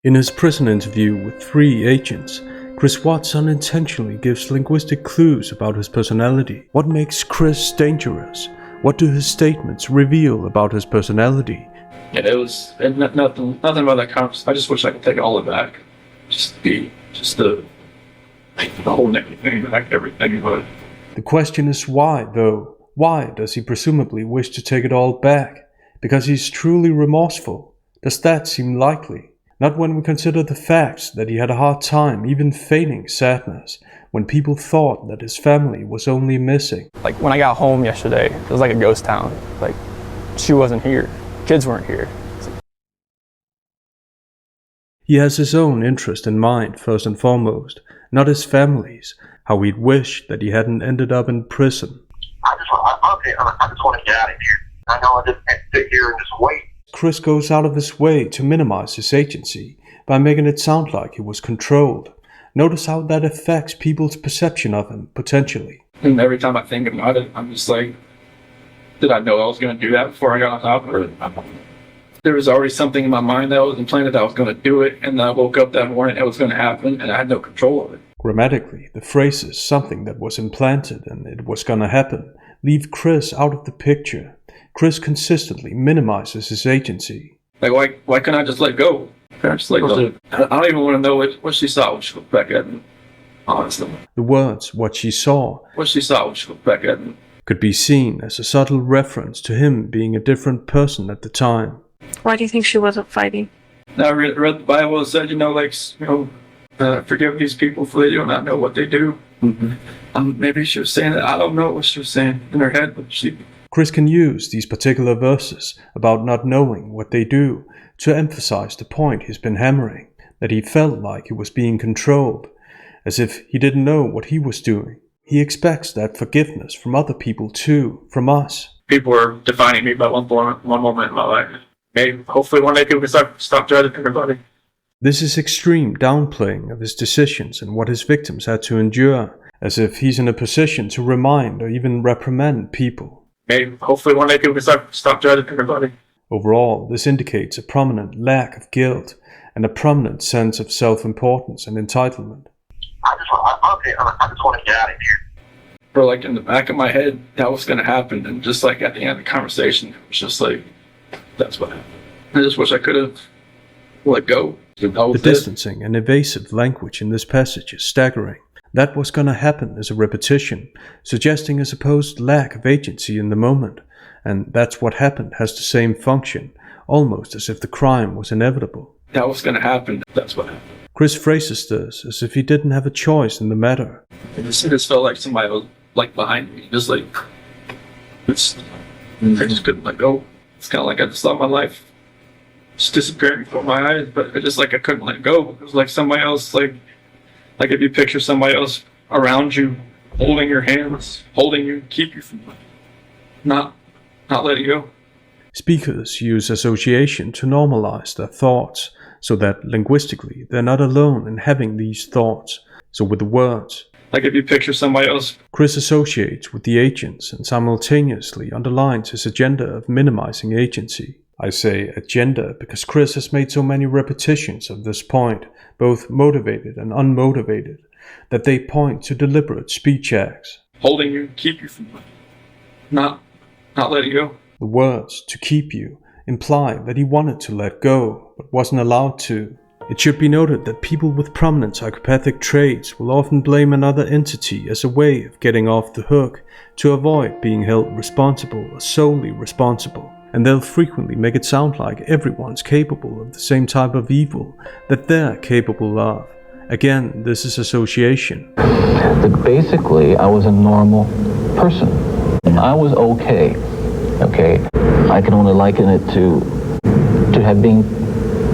In his prison interview with 3 agents, Chris Watts unintentionally gives linguistic clues about his personality. What makes Chris dangerous? What do his statements reveal about his personality? Yeah, it was nothing about that conversation. I just wish I could take all of it back. The whole everything back, everything. But the question is why, though? Why does he presumably wish to take it all back? Because he's truly remorseful? Does that seem likely? Not when we consider the facts that he had a hard time even feigning sadness when people thought that his family was only missing. Like when I got home yesterday, it was like a ghost town. Like she wasn't here, kids weren't here. He has his own interest in mind first and foremost, not his family's, how he'd wish that he hadn't ended up in prison. I just want to get out of here. I know I just can't sit here and just wait. Chris goes out of his way to minimize his agency by making it sound like he was controlled. Notice how that affects people's perception of him, potentially. and every time I think about it, I'm just like, did I know I was going to do that before I got on top of it? There was already something in my mind that was implanted that I was going to do it, and then I woke up that morning, it was going to happen, and I had no control of it. Grammatically, the phrases "something that was implanted" and "it was gonna happen" leave Chris out of the picture. Chris consistently minimizes his agency. Like, why can't I just let go? I just let go. I don't even want to know what she saw when she looked back at me, honestly. The words "what she saw" What she saw when she looked back at me could be seen as a subtle reference to him being a different person at the time. Why do you think she wasn't fighting? Now I read the Bible and said, forgive these people for they do not know what they do. Mm-hmm. Maybe she was saying that. I don't know what she was saying in her head, but Chris can use these particular verses about not knowing what they do to emphasize the point he's been hammering, that he felt like he was being controlled, as if he didn't know what he was doing. He expects that forgiveness from other people too, from us. People are defining me by one moment in my life. Maybe, hopefully one day people can stop judging everybody. This is extreme downplaying of his decisions and what his victims had to endure, as if he's in a position to remind or even reprimand people. Maybe, hopefully one day people can stop judging everybody. Overall, this indicates a prominent lack of guilt and a prominent sense of self-importance and entitlement. I just want to get out of here. For like in the back of my head, that was going to happen. And just like at the end of the conversation, it was just like, that's what happened. I just wish I could have let go. The distancing and evasive language in this passage is staggering. That was gonna happen is a repetition, suggesting a supposed lack of agency in the moment, and that's what happened has the same function, almost as if the crime was inevitable. That was gonna happen, that's what happened. Chris phrases this as if he didn't have a choice in the matter. It just felt like somebody was like behind me, just like, I just couldn't let go. It's kind of like I just thought my life just disappeared before my eyes, but I couldn't let go. It was like somebody else, like if you picture somebody else around you, holding your hands, holding you, keep you from not letting go. Speakers use association to normalize their thoughts, so that linguistically they're not alone in having these thoughts. So with the words, like if you picture somebody else, Chris associates with the agents and simultaneously underlines his agenda of minimizing agency. I say agenda because Chris has made so many repetitions of this point, both motivated and unmotivated, that they point to deliberate speech acts. Holding you, keep you from not letting go. The words "to keep you" imply that he wanted to let go, but wasn't allowed to. It should be noted that people with prominent psychopathic traits will often blame another entity as a way of getting off the hook to avoid being held responsible or solely responsible. And they'll frequently make it sound like everyone's capable of the same type of evil that they're capable of. Again, this is association. But basically, I was a normal person. I was okay. I can only liken it to have been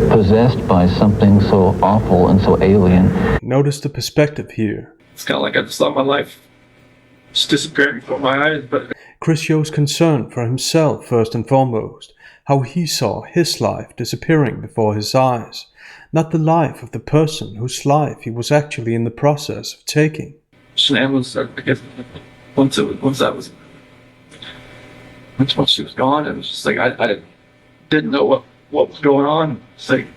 possessed by something so awful and so alien. Notice the perspective here. It's kind of like I just thought my life just disappeared before my eyes, but Chris shows concern for himself first and foremost, how he saw his life disappearing before his eyes, not the life of the person whose life he was actually in the process of taking. Shanann was, I guess, once she was gone, it was just like I didn't know what was going on. It's like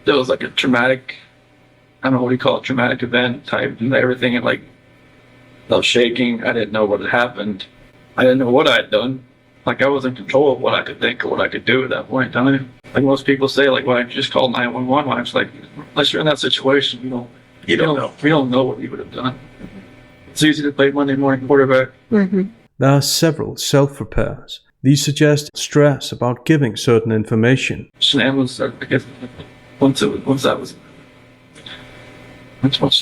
there was like a traumatic, I don't know what you call it, traumatic event type and everything, and like I was shaking. I didn't know what had happened. I didn't know what I had done. Like I was in control of what I could think or what I could do at that point in time. Like most people say, like, why don't you just call 911? Why? It's like, unless you're in that situation, you don't know. We don't know what we would have done. It's easy to play Monday morning quarterback. Mm-hmm. There are several self-repairs. These suggest stress about giving certain information. Shanann was, I guess, once she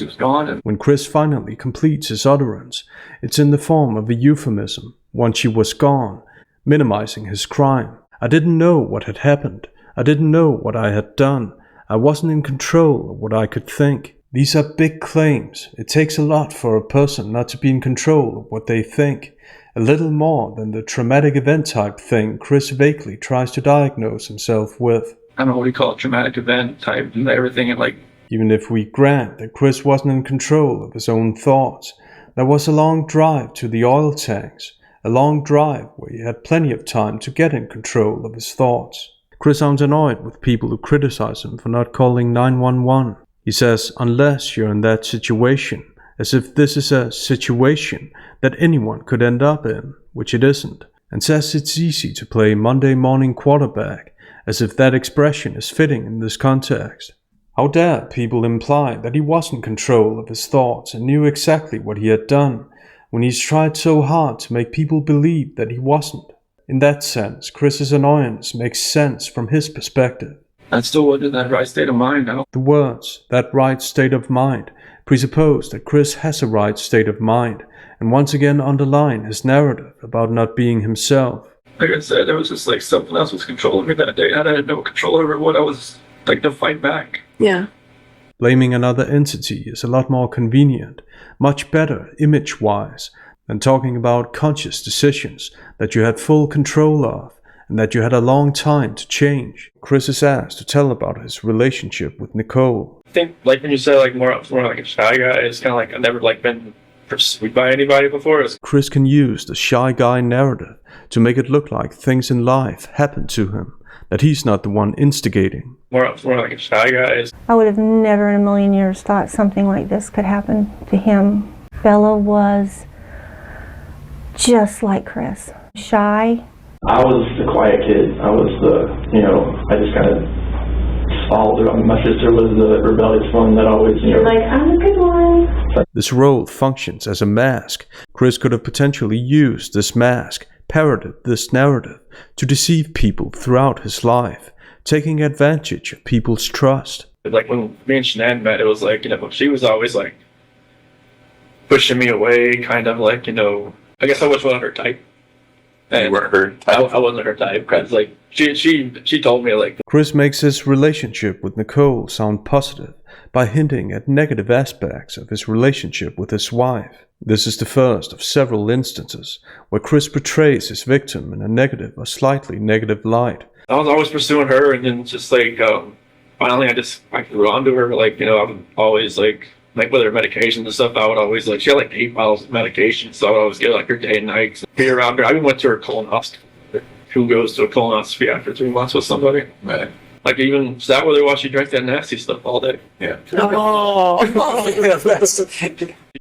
was gone. And when Chris finally completes his utterance, it's in the form of a euphemism, once she was gone, minimizing his crime. I didn't know what had happened. I didn't know what I had done. I wasn't in control of what I could think. These are big claims. It takes a lot for a person not to be in control of what they think. A little more than the traumatic event type thing Chris vaguely tries to diagnose himself with. I don't know what you call it, traumatic event type and everything, and like, even if we grant that Chris wasn't in control of his own thoughts, there was a long drive to the oil tanks, a long drive where he had plenty of time to get in control of his thoughts. Chris sounds annoyed with people who criticize him for not calling 911. He says, unless you're in that situation, as if this is a situation that anyone could end up in, which it isn't, and says it's easy to play Monday morning quarterback, as if that expression is fitting in this context. How dare people imply that he was in control of his thoughts and knew exactly what he had done, when he's tried so hard to make people believe that he wasn't. In that sense, Chris's annoyance makes sense from his perspective. I still wasn't in that right state of mind now. The words, that right state of mind, presuppose that Chris has a right state of mind, and once again underline his narrative about not being himself. Like I said, there was just like something else was controlling me that day. I had no control over what I was like to fight back. Yeah. Blaming another entity is a lot more convenient, much better image-wise, than talking about conscious decisions that you had full control of and that you had a long time to change. Chris is asked to tell about his relationship with Nichol. I think, like when you say like more like a shy guy, it's kind of like I've never like been pursued by anybody before. Chris can use the shy guy narrative to make it look like things in life happened to him, that he's not the one instigating. More like a shy guy. I would have never in a million years thought something like this could happen to him. Bella was just like Chris. Shy. I was the quiet kid. I was I just kind of followed around. My sister was the rebellious one that always, like, I'm the good one. This role functions as a mask. Chris could have potentially used this mask, parroted this narrative, to deceive people throughout his life, taking advantage of people's trust. Like when me and Shanann met, it was like, she was always like pushing me away, kind of like, I guess I wasn't her type. And you weren't her type? I wasn't her type, because like she told me like. Chris makes his relationship with Nichol sound positive by hinting at negative aspects of his relationship with his wife. This is the first of several instances where Chris portrays his victim in a negative or slightly negative light. I was always pursuing her, and then just like finally I grew onto her. Like I'm always like with her medications and stuff, I would always like, she had like 8 bottles of medication, so I would always get like her day and night, be around her. I even went to her colonoscopy. Who goes to a colonoscopy after 3 months with somebody? Right. Like even sat with her while she drank that nasty stuff all day. Yeah.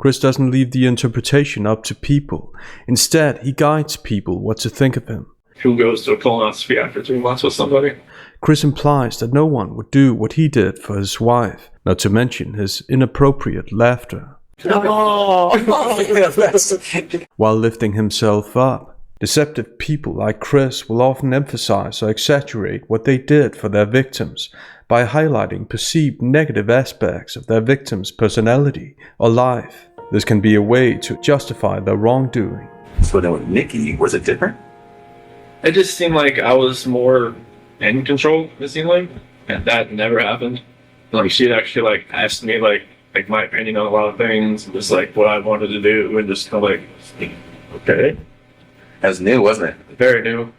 Chris doesn't leave the interpretation up to people. Instead, he guides people what to think of him. Who goes to a colonoscopy after 3 months with somebody? Chris implies that no one would do what he did for his wife, not to mention his inappropriate laughter. While lifting himself up. Deceptive people like Chris will often emphasize or exaggerate what they did for their victims by highlighting perceived negative aspects of their victim's personality or life. This can be a way to justify their wrongdoing. So then with Nikki, was it different? It just seemed like I was more in control, it seemed like, and that never happened. Like she'd actually like asked me like my opinion on a lot of things, and just like what I wanted to do, and just kind of like, okay. That was new, wasn't it? Very new.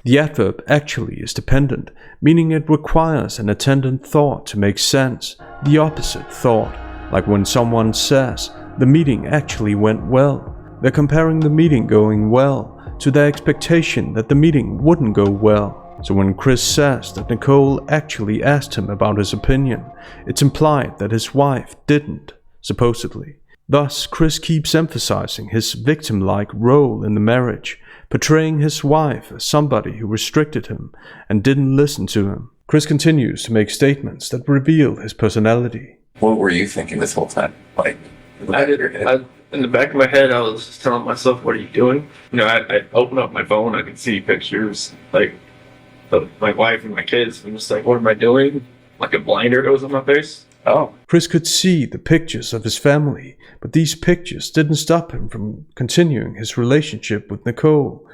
The adverb actually is dependent, meaning it requires an attendant thought to make sense, the opposite thought. Like when someone says, the meeting actually went well. They're comparing the meeting going well to their expectation that the meeting wouldn't go well. So when Chris says that Nichol actually asked him about his opinion, it's implied that his wife didn't, supposedly. Thus, Chris keeps emphasizing his victim-like role in the marriage, portraying his wife as somebody who restricted him and didn't listen to him. Chris continues to make statements that reveal his personality. What were you thinking this whole time? Like, in the back of my head, I was just telling myself, "What are you doing?" You know, I open up my phone, I can see pictures like of my wife and my kids. I'm just like, "What am I doing?" Like a blinder goes on my face. oh, Chris could see the pictures of his family, but these pictures didn't stop him from continuing his relationship with Nichol.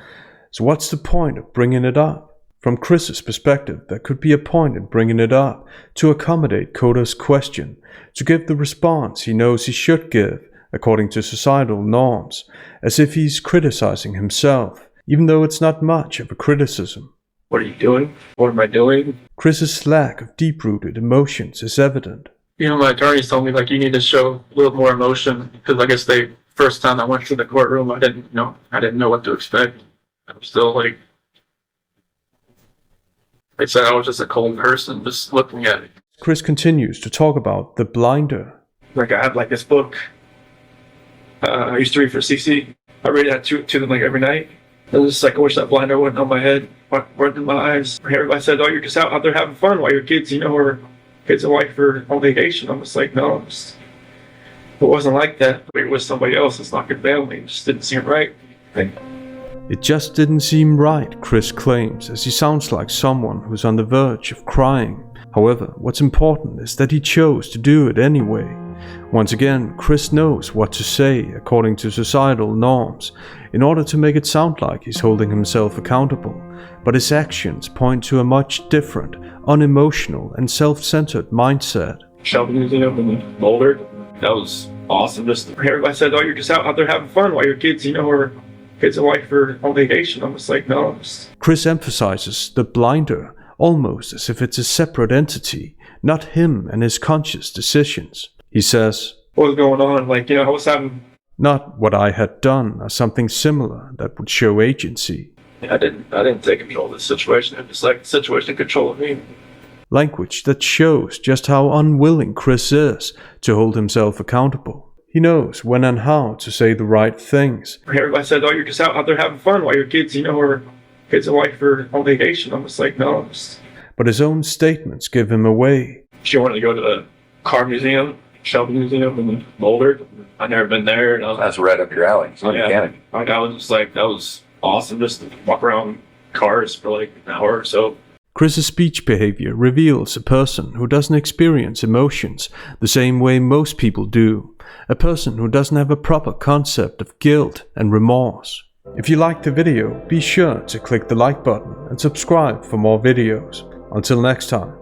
So what's the point of bringing it up? From Chris's perspective, there could be a point in bringing it up to accommodate Coda's question, to give the response he knows he should give according to societal norms, as if he's criticizing himself, even though it's not much of a criticism. What are you doing? What am I doing? Chris's lack of deep-rooted emotions is evident. You know, my attorneys told me, like, you need to show a little more emotion, because I guess first time I went to the courtroom, I didn't know what to expect. I'm still like, they said I was just a cold person, just looking at it. Chris continues to talk about the blinder. Like, I have like this book. I used to read for CC. I read that to them like every night. I was just like, I wish that blinder wasn't on my head, wasn't in my eyes. Everybody said, "Oh, you're just out there having fun while your kids, or kids and wife are on vacation." I'm just like, no, it wasn't like that. It was somebody else. It's not good family. It just didn't seem right. It just didn't seem right, Chris claims, as he sounds like someone who's on the verge of crying. However, what's important is that he chose to do it anyway. Once again, Chris knows what to say according to societal norms, in order to make it sound like he's holding himself accountable, but his actions point to a much different, unemotional and self-centered mindset. Shelby Museum in Boulder, that was awesome. Just everybody said, "Oh, you're just out there having fun while your kids, or kids and wife are on vacation." I'm just like, no. Chris emphasizes the blinder almost as if it's a separate entity, not him and his conscious decisions. He says, "What was going on? Like, I was having..." Not what I had done or something similar that would show agency. I didn't take control of the situation. It was like the situation controlling me. Language that shows just how unwilling Chris is to hold himself accountable. He knows when and how to say the right things. Everybody said, "Oh, you're just out there having fun while your kids, or kids and wife are on vacation." I'm just like, no. But his own statements give him away. She wanted to go to the car museum, Shelby Museum in Boulder. I'd never been there. And that's right up your alley. Yeah, I was just like, that was awesome, just to walk around cars for like an hour or so. Chris's speech behavior reveals a person who doesn't experience emotions the same way most people do. A person who doesn't have a proper concept of guilt and remorse. If you liked the video, be sure to click the like button and subscribe for more videos. Until next time.